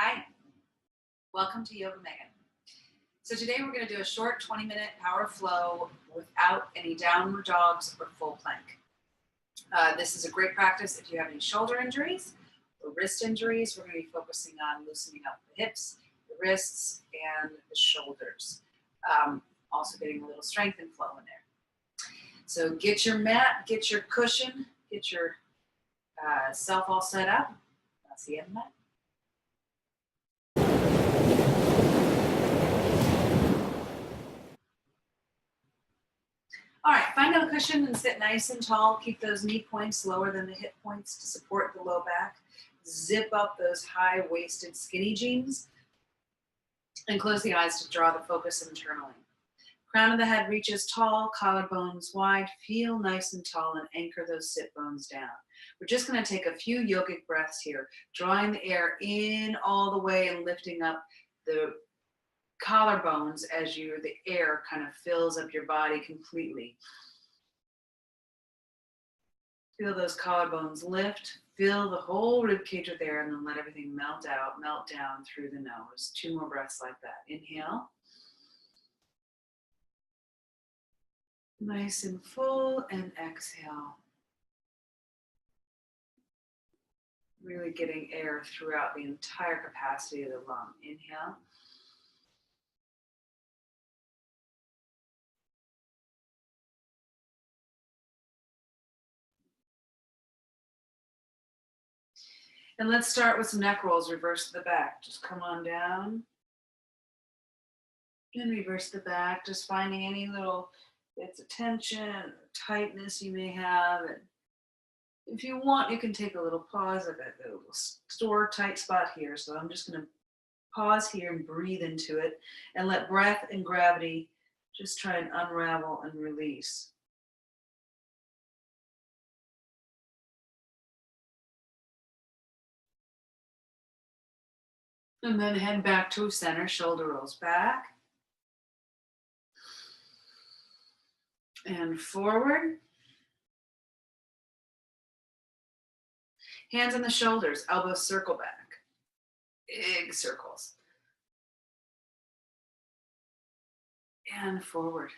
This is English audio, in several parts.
Hi, welcome to Yoga Megan. So today we're going to do a short 20-minute power flow without any downward dogs or full plank. This is a great practice if you have any shoulder injuries or wrist injuries. We're going to be focusing on loosening up the hips, the wrists, and the shoulders. Also getting a little strength and flow in there. So get your mat, get your cushion, get your self all set up. That's the end of that. All right, find a cushion and sit nice and tall. Keep those knee points lower than the hip points to support the low back. Zip up those high-waisted skinny jeans and close the eyes to draw the focus internally. Crown of the head reaches tall, collarbones wide. Feel nice and tall and anchor those sit bones down. We're just going to take a few yogic breaths here, drawing the air in all the way and lifting up the collarbones as the air kind of fills up your body completely. Feel those collarbones lift, fill the whole rib cage with air, and then let everything melt out, melt down through the nose. 2 more breaths like that. Inhale. Nice and full, and exhale. Really getting air throughout the entire capacity of the lung. Inhale. And let's start with some neck rolls, reverse to the back. Just come on down and reverse the back, just finding any little bits of tension, tightness you may have. And if you want, you can take a little pause. I've got a little store tight spot here, so I'm just going to pause here and breathe into it and let breath and gravity just try and unravel and release. And then head back to center, shoulder rolls back. And forward. Hands on the shoulders, elbows circle back. Big circles. And forward.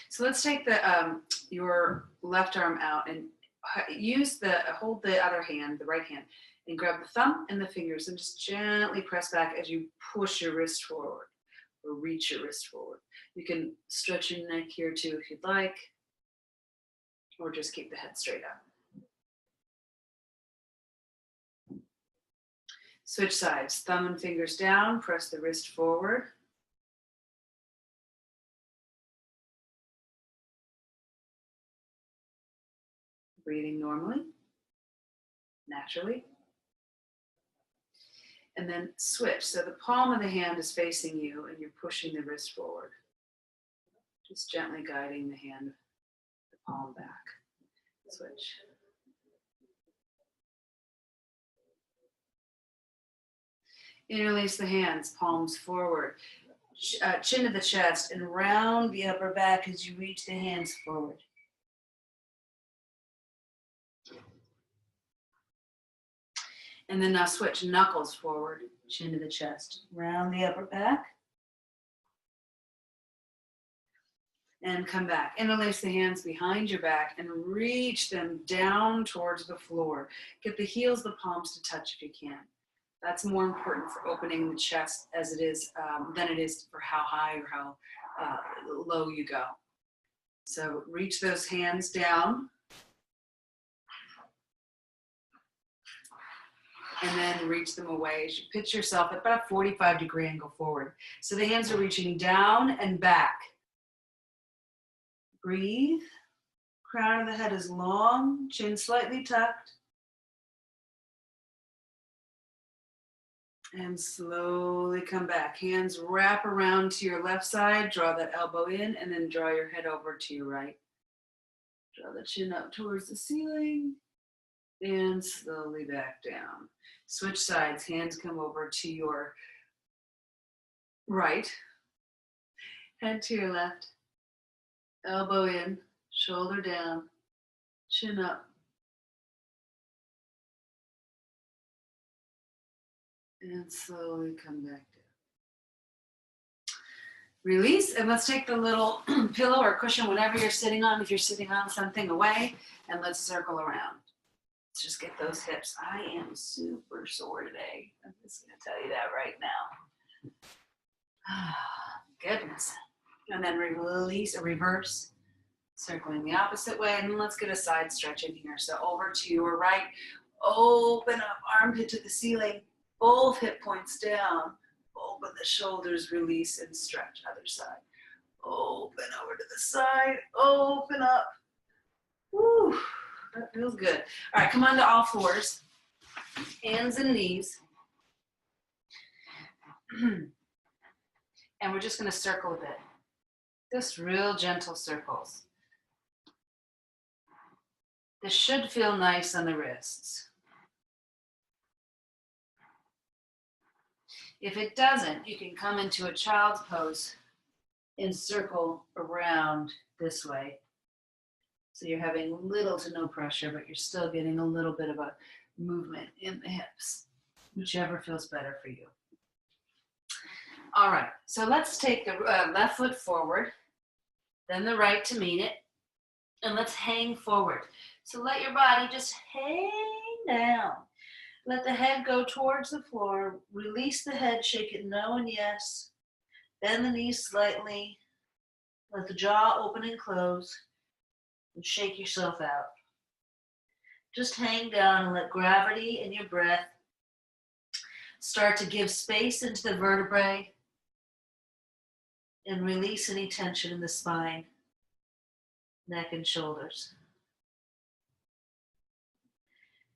So let's take your left arm out and hold the other hand, the right hand, and grab the thumb and the fingers and just gently press back as you push your wrist forward or reach your wrist forward. You can stretch your neck here too if you'd like, or just keep the head straight up. Switch sides, thumb and fingers down, press the wrist forward. Breathing normally, naturally. And then switch. So the palm of the hand is facing you and you're pushing the wrist forward. Just gently guiding the hand, the palm back. Switch. Interlace the hands, palms forward. Chin to the chest and round the upper back as you reach the hands forward. And then now switch, knuckles forward, chin to the chest, round the upper back. And come back. Interlace the hands behind your back and reach them down towards the floor. Get the heels, the palms to touch if you can. That's more important for opening the chest as it is than it is for how high or how low you go. So reach those hands down. And then reach them away as you pitch yourself at about a 45-degree angle forward. So the hands are reaching down and back. Breathe. Crown of the head is long, chin slightly tucked. And slowly come back. Hands wrap around to your left side, draw that elbow in, and then draw your head over to your right. Draw the chin up towards the ceiling, and slowly back down. Switch sides, hands come over to your right, head to your left, elbow in, shoulder down, chin up. And slowly come back down. Release, and let's take the little pillow or cushion, whatever you're sitting on, if you're sitting on something, away, and let's circle around. Let's just get those hips. I am super sore today. I'm just going to tell you that right now. Goodness. And then release or reverse, circling the opposite way. And let's get a side stretch in here. So over to your right, open up, armpit to the ceiling, both hip points down. Open the shoulders, release and stretch. Other side. Open over to the side, open up. Woo, that feels good. All right, come on to all fours, hands and knees. And we're just gonna circle a bit. Just real gentle circles. This should feel nice on the wrists. If it doesn't, you can come into a child's pose and circle around this way. So you're having little to no pressure, but you're still getting a little bit of a movement in the hips, whichever feels better for you. All right, so let's take the left foot forward, then the right to meet it, and let's hang forward. So let your body just hang down. Let the head go towards the floor. Release the head, shake it no and yes. Bend the knees slightly. Let the jaw open and close. And shake yourself out. Just hang down and let gravity and your breath start to give space into the vertebrae and release any tension in the spine, neck, and shoulders.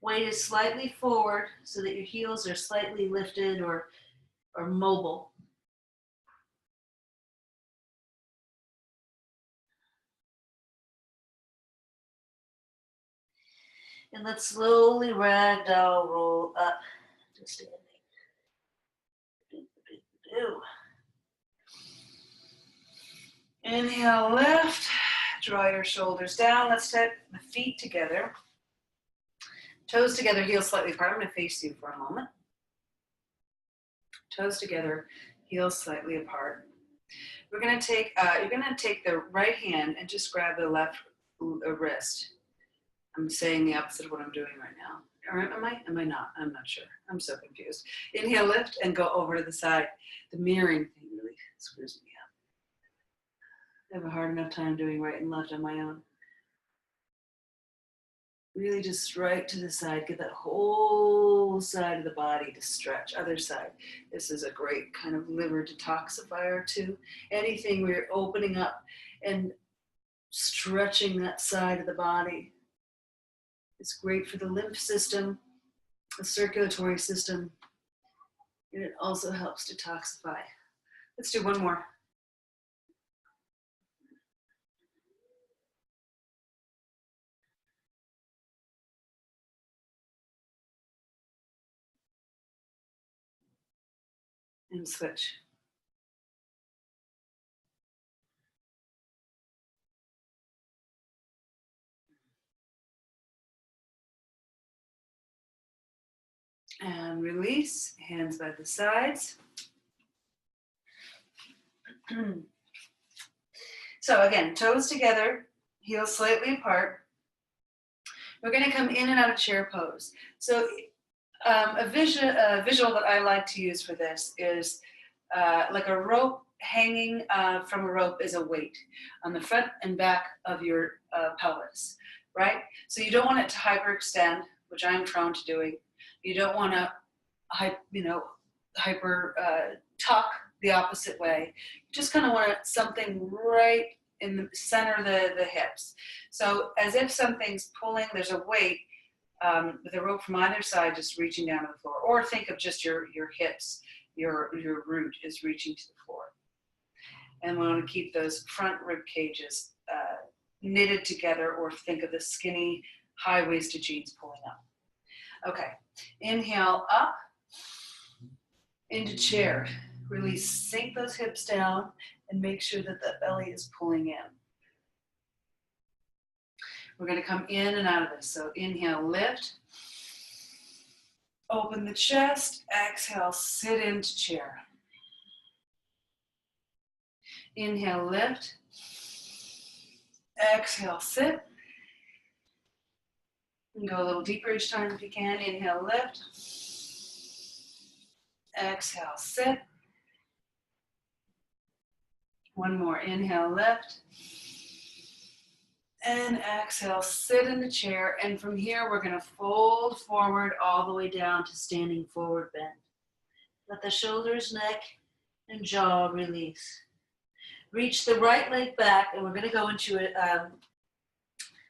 Weight is slightly forward so that your heels are slightly lifted or mobile. And let's slowly ragdoll roll up to standing. Inhale, lift. Draw your shoulders down. Let's set the feet together. Toes together, heels slightly apart. I'm going to face you for a moment. Toes together, heels slightly apart. We're going to take, you're going to take the right hand and just grab the left wrist. I'm saying the opposite of what I'm doing right now. Or am I not? I'm not sure. I'm so confused. Inhale, lift, and go over to the side. The mirroring thing really screws me up. I have a hard enough time doing right and left on my own. Really just right to the side. Get that whole side of the body to stretch. Other side. This is a great kind of liver detoxifier too. Anything where you're opening up and stretching that side of the body. It's great for the lymph system, the circulatory system, and it also helps detoxify. Let's do one more. And switch. And release, hands by the sides. So again, toes together, heels slightly apart. We're going to come in and out of chair pose. So a visual that I like to use for this is like a rope hanging from a rope is a weight on the front and back of your pelvis, right? So you don't want it to hyperextend, which I'm prone to doing. You don't want to, hyper tuck the opposite way. You just kind of want something right in the center of the hips. So as if something's pulling, there's a weight with a rope from either side just reaching down to the floor. Or think of just your hips, your root is reaching to the floor. And we want to keep those front rib cages knitted together, or think of the skinny, high-waisted jeans pulling up. Okay, inhale up into chair. Really sink those hips down and make sure that the belly is pulling in. We're going to come in and out of this. So inhale, lift. Open the chest. Exhale, sit into chair. Inhale, lift. Exhale, sit. And go a little deeper each time if you can. Inhale, lift. Exhale, sit. One more. Inhale, lift. And exhale, sit in the chair. And from here, we're going to fold forward all the way down to standing forward bend. Let the shoulders, neck, and jaw release. Reach the right leg back, and we're going to go into a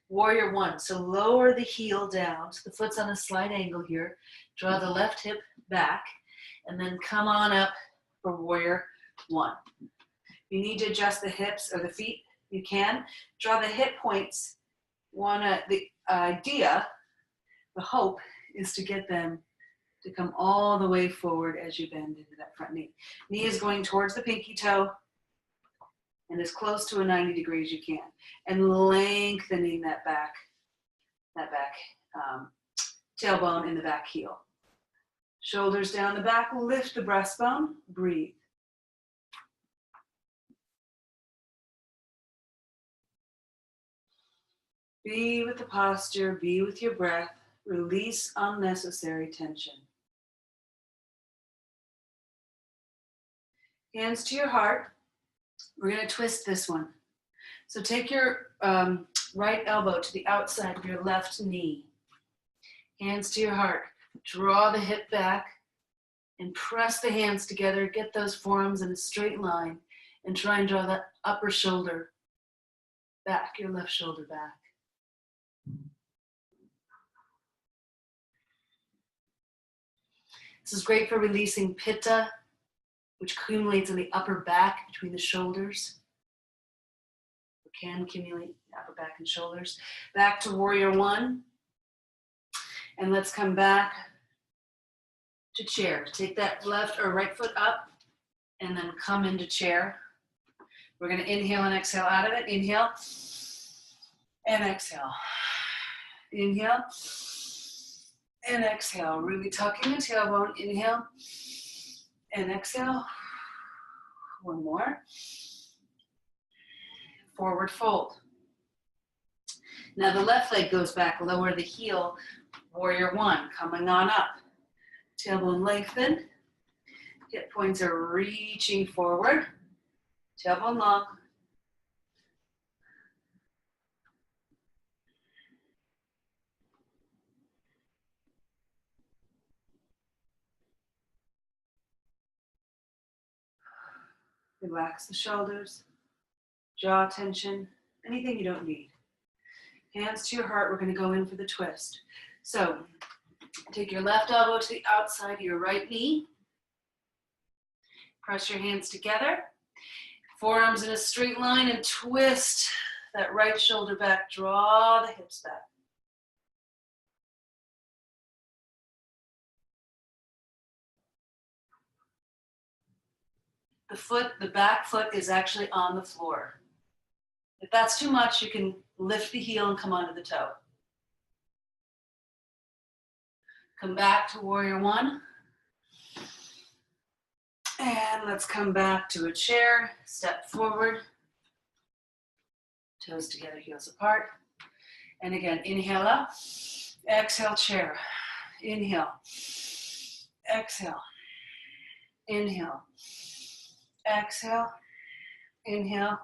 warrior one. So lower the heel down. So the foot's on a slight angle here. Draw the left hip back, and then come on up for warrior one. You need to adjust the hips or the feet. You can. Draw the hip points. The idea, the hope, is to get them to come all the way forward as you bend into that front knee. Knee is going towards the pinky toe and as close to a 90 degrees you can. And lengthening that back tailbone in the back heel. Shoulders down the back, lift the breastbone, breathe. Be with the posture, be with your breath, release unnecessary tension. Hands to your heart. We're going to twist this one. So take your right elbow to the outside of your left knee. Hands to your heart. Draw the hip back and press the hands together. Get those forearms in a straight line and try and draw that upper shoulder back, your left shoulder back. This is great for releasing pitta, which accumulates in the upper back between the shoulders. Or can accumulate in the upper back and shoulders. Back to warrior one. And let's come back to chair. Take that left or right foot up and then come into chair. We're going to inhale and exhale out of it. Inhale and exhale. Inhale and exhale. Really tucking the tailbone. Inhale and exhale. One more. Forward fold. Now the left leg goes back. Lower the heel. Warrior one. Coming on up. Tailbone lengthen. Hip points are reaching forward. Tailbone long. Relax the shoulders, jaw tension, anything you don't need. Hands to your heart, we're going to go in for the twist. So take your left elbow to the outside of your right knee. Press your hands together. Forearms in a straight line and twist that right shoulder back. Draw the hips back. The back foot is actually on the floor. If that's too much, you can lift the heel and come onto the toe. Come back to warrior one. And let's come back to a chair. Step forward. Toes together, heels apart. And again, inhale up. Exhale, chair. Inhale. Exhale. Inhale. Exhale. Inhale.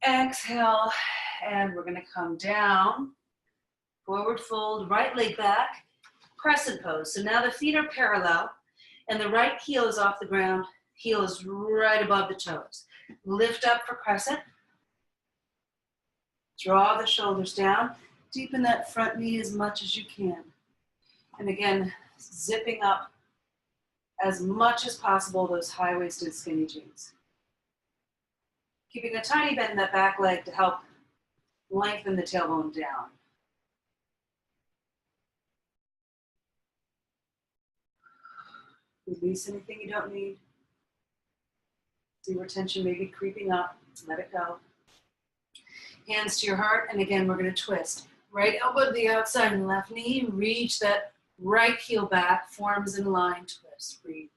Exhale. And we're going to come down. Forward fold, right leg back. Crescent pose. So now the feet are parallel and the right heel is off the ground. Heel is right above the toes. Lift up for crescent. Draw the shoulders down. Deepen that front knee as much as you can. And again, zipping up as much as possible those high-waisted skinny jeans. Keeping a tiny bend in that back leg to help lengthen the tailbone down. Release anything you don't need. See where tension may be creeping up. Let it go. Hands to your heart, and again, we're gonna twist. Right elbow to the outside and left knee, reach that right heel back, forms in a line, twist, breathe.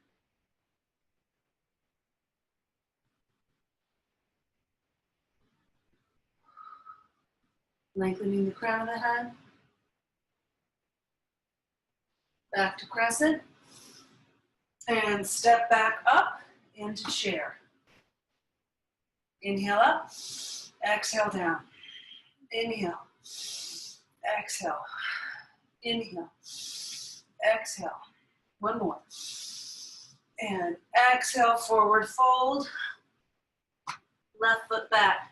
Lengthening the crown of the head. Back to crescent. And step back up into chair. Inhale up, exhale down. Inhale, exhale, inhale, exhale. One more. And exhale, forward fold. Left foot back.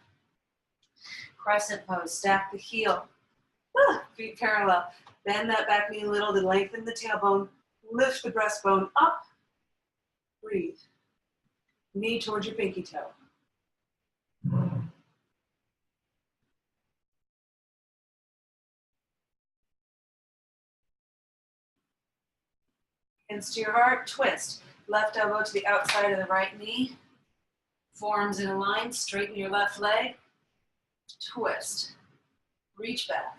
Crescent pose, stack the heel. Feet parallel. Bend that back knee a little to lengthen the tailbone. Lift the breastbone up. Breathe. Knee towards your pinky toe. Hands to your heart, twist. Left elbow to the outside of the right knee. Forearms in a line, straighten your left leg. Twist. Reach back.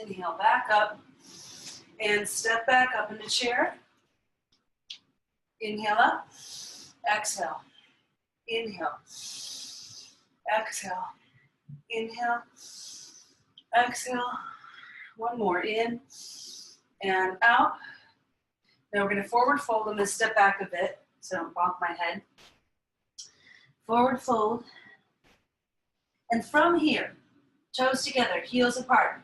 Inhale, back up. And step back up into chair. Inhale up. Exhale. Inhale. Exhale. Inhale. Exhale. One more. In and out. Now we're going to forward fold and then step back a bit so I don't bonk my head. Forward fold. And from here, toes together, heels apart.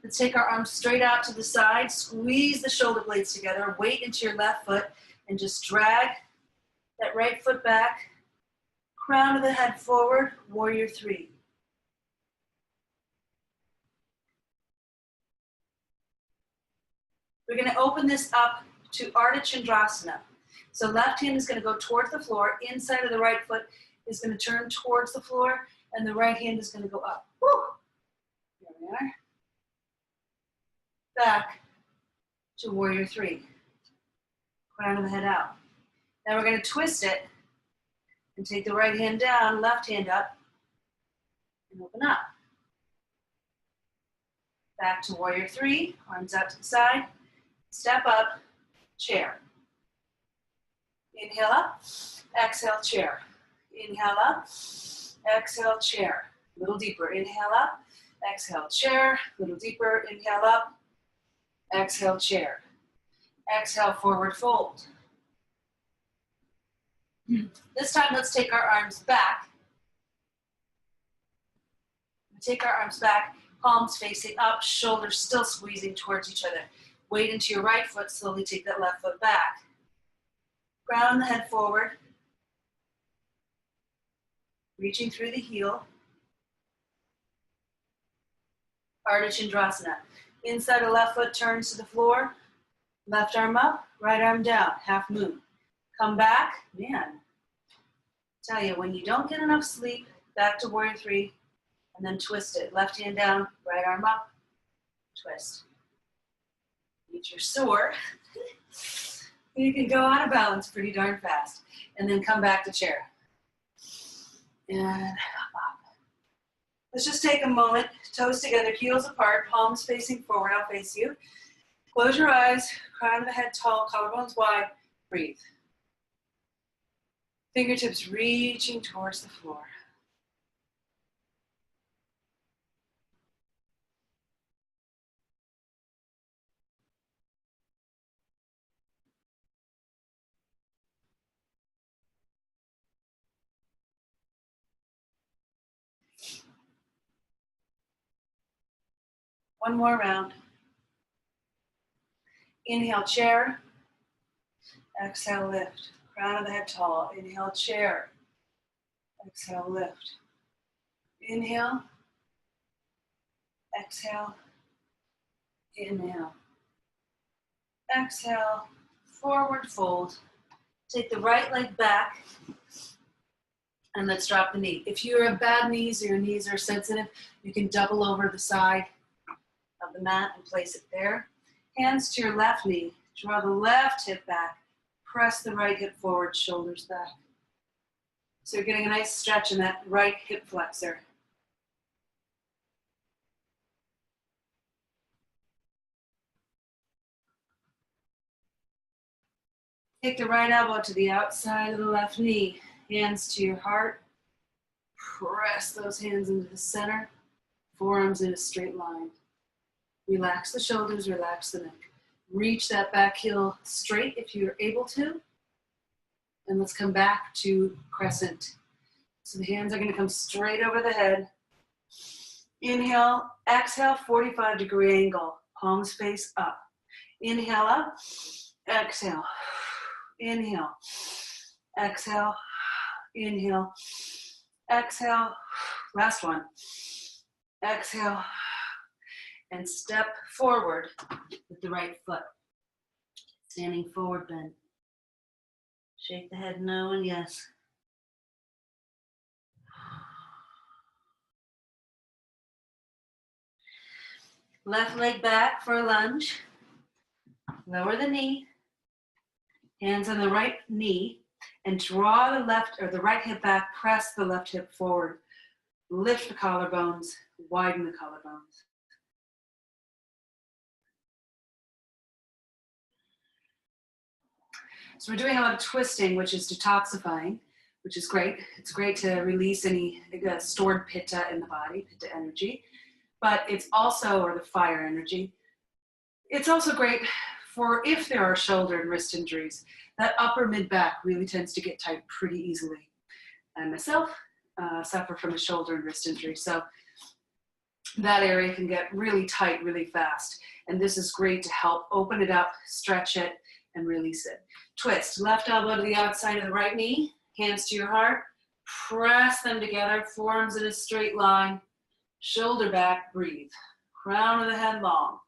Let's take our arms straight out to the side, squeeze the shoulder blades together, weight into your left foot, and just drag that right foot back, crown of the head forward, warrior three. We're gonna open this up to Ardha Chandrasana. So left hand is gonna go towards the floor, inside of the right foot is gonna turn towards the floor, and the right hand is gonna go up. Woo! There we are. Back to warrior three. Crown of the head out. Now we're going to twist it and take the right hand down, left hand up, and open up. Back to warrior three, arms out to the side, step up, chair. Inhale up, exhale, chair. Inhale up, exhale, chair. A little deeper, inhale up, exhale, chair. A little deeper, inhale up, exhale, chair. Exhale, forward fold. This time, let's take our arms back. Take our arms back, palms facing up, shoulders still squeezing towards each other. Weight into your right foot, slowly take that left foot back. Ground the head forward. Reaching through the heel. Ardha Chandrasana. Inside of left foot turns to the floor. Left arm up, right arm down, half moon. Come back, man. Tell you, when you don't get enough sleep, back to warrior three, and then twist it. Left hand down, right arm up, twist. If you're sore, you can go out of balance pretty darn fast. And then come back to chair. And up. Let's just take a moment, toes together, heels apart, palms facing forward, I'll face you. Close your eyes, crown of the head tall, collarbones wide, breathe. Fingertips reaching towards the floor. One more round. Inhale, chair. Exhale, lift. Crown of the head tall. Inhale, chair. Exhale, lift. Inhale. Exhale. Inhale. Exhale. Forward fold. Take the right leg back. And let's drop the knee. If you have bad knees or your knees are sensitive, you can double over the side of the mat and place it there. Hands to your left knee. Draw the left hip back. Press the right hip forward, shoulders back. So you're getting a nice stretch in that right hip flexor. Take the right elbow to the outside of the left knee. Hands to your heart. Press those hands into the center. Forearms in a straight line. Relax the shoulders, relax the neck. Reach that back heel straight if you're able to. And let's come back to crescent. So the hands are going to come straight over the head. Inhale, exhale, 45-degree angle. Palms face up. Inhale up, exhale. Inhale, exhale, inhale, exhale. Last one. Exhale, and step forward with the right foot. Standing forward bend. Shake the head no and yes. Left leg back for a lunge. Lower the knee. Hands on the right knee and draw the left or the right hip back. Press the left hip forward. Lift the collarbones. Widen the collarbones. So we're doing a lot of twisting, which is detoxifying, which is great. It's great to release any stored pitta in the body, pitta energy, but it's also, or the fire energy, it's also great for if there are shoulder and wrist injuries. That upper mid-back really tends to get tight pretty easily. I myself suffer from a shoulder and wrist injury, so that area can get really tight really fast. And this is great to help open it up, stretch it, and release it. Twist, left elbow to the outside of the right knee, hands to your heart, press them together, forearms in a straight line, shoulder back, breathe. Crown of the head long.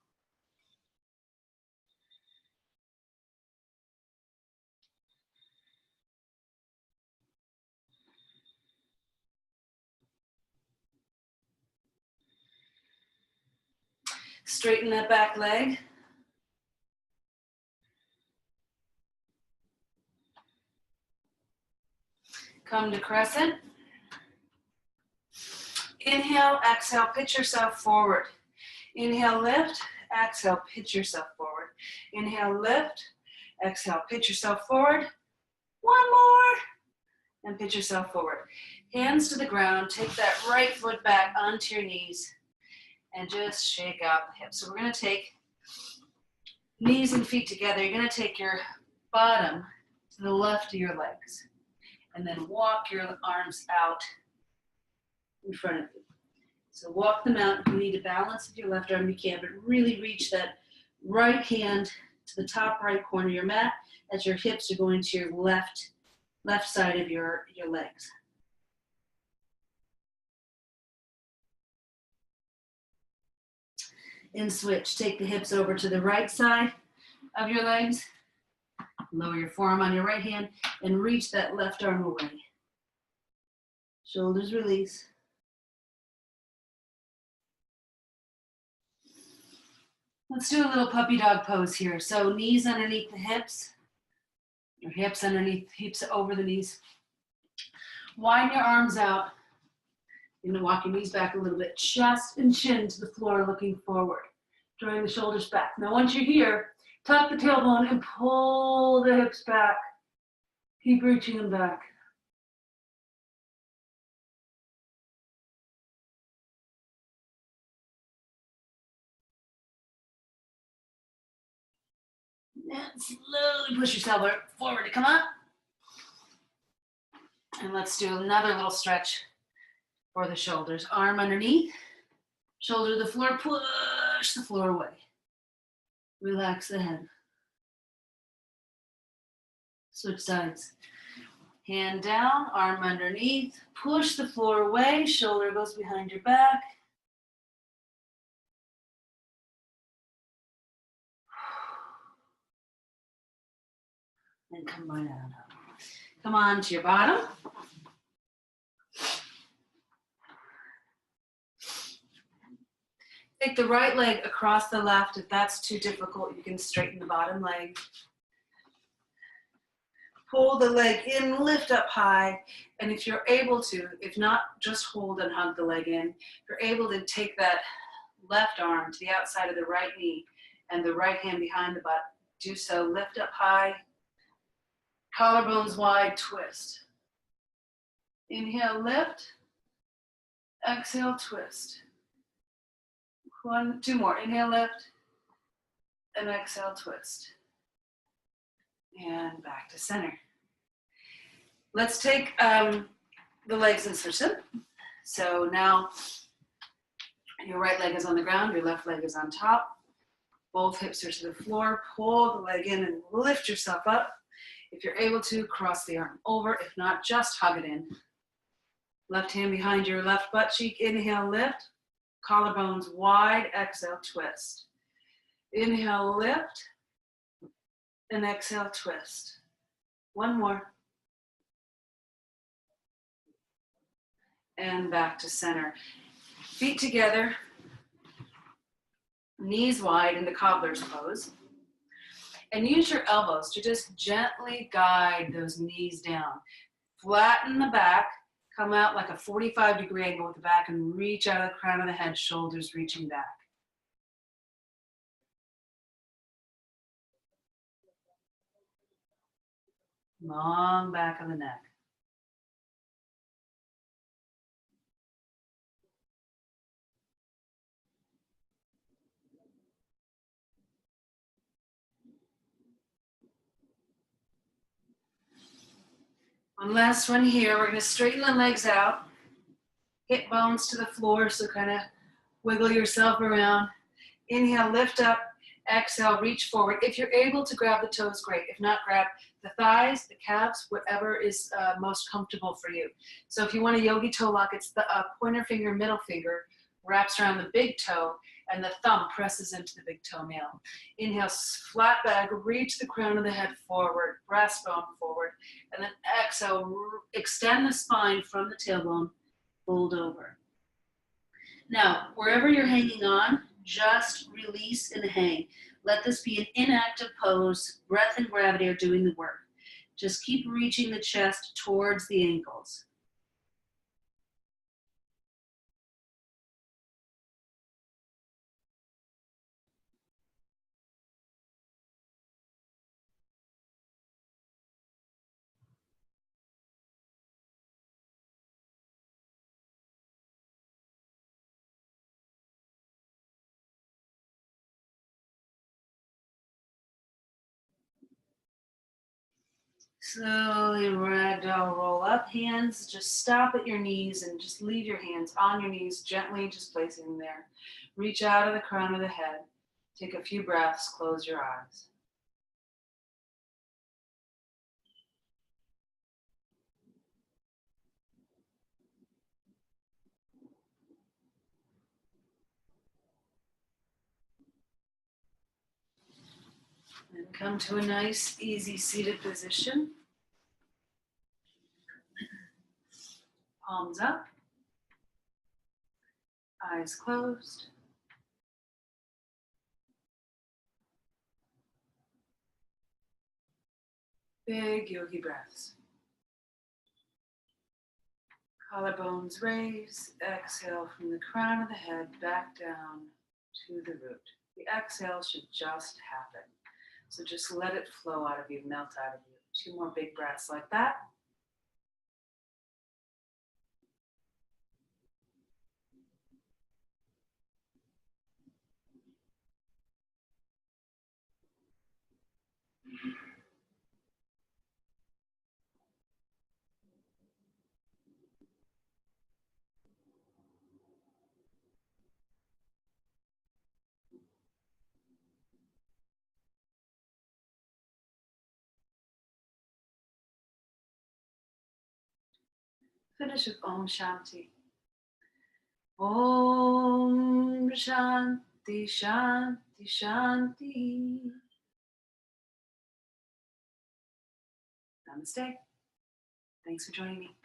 Straighten that back leg. Come to crescent. Inhale, exhale, pitch yourself forward. Inhale, lift, exhale, pitch yourself forward. Inhale, lift, exhale, pitch yourself forward. One more, and pitch yourself forward. Hands to the ground, take that right foot back onto your knees, and just shake out the hips. So we're gonna take knees and feet together. You're gonna take your bottom to the left of your legs, and then walk your arms out in front of you. So walk them out. If you need to balance with your left arm, you can, but really reach that right hand to the top right corner of your mat as your hips are going to your left side of your legs. In switch, take the hips over to the right side of your legs. Lower your forearm on your right hand and reach that left arm away. Shoulders release. Let's do a little puppy dog pose here. So knees underneath the hips, your hips underneath, hips over the knees. Widen your arms out. You're gonna walk your knees back a little bit, chest and chin to the floor looking forward, drawing the shoulders back. Now once you're here, tuck the tailbone and pull the hips back. Keep reaching them back. And slowly push yourself forward to come up. And let's do another little stretch for the shoulders. Arm underneath, shoulder to the floor, push the floor away. Relax the head. Switch sides. Hand down, arm underneath, push the floor away, shoulder goes behind your back. And come right out. Come on to your bottom. Take the right leg across the left. If that's too difficult, you can straighten the bottom leg. Pull the leg in, lift up high. And if you're able to, if not, just hold and hug the leg in. If you're able to take that left arm to the outside of the right knee and the right hand behind the butt, do so. Lift up high. Collarbones wide, twist. Inhale, lift. Exhale, twist. One, two more. Inhale, lift. And exhale, twist. And back to center. Let's take the legs and switch them. So now your right leg is on the ground, your left leg is on top. Both hips are to the floor. Pull the leg in and lift yourself up. If you're able to, cross the arm over. If not, just hug it in. Left hand behind your left butt cheek. Inhale, lift. Collarbones wide. Exhale, twist. Inhale, lift. And exhale, twist. One more. And back to center. Feet together. Knees wide in the cobbler's pose. And use your elbows to just gently guide those knees down. Flatten the back. Come out like a 45-degree angle with the back and reach out of the crown of the head, shoulders reaching back. Long back of the neck. One last one here. We're going to straighten the legs out. Hip bones to the floor, so kind of wiggle yourself around. Inhale, lift up. Exhale, reach forward. If you're able to grab the toes, great. If not, grab the thighs, the calves, whatever is most comfortable for you. So if you want a yogi toe lock, it's the pointer finger, middle finger wraps around the big toe, and the thumb presses into the big toenail. Inhale, flat back, reach the crown of the head forward, breastbone forward, and then exhale, extend the spine from the tailbone, fold over. Now, wherever you're hanging on, just release and hang. Let this be an inactive pose. Breath and gravity are doing the work. Just keep reaching the chest towards the ankles. Slowly ragdoll roll up, hands just stop at your knees and just leave your hands on your knees, gently just placing them there. Reach out of the crown of the head. Take a few breaths, close your eyes. And come to a nice, easy seated position. Palms up. Eyes closed. Big yogi breaths. Collarbones raise. Exhale from the crown of the head back down to the root. The exhale should just happen. So just let it flow out of you, melt out of you. 2 more big breaths like that. Finish with Om Shanti. Om Shanti, Shanti, Shanti. Namaste. Thanks for joining me.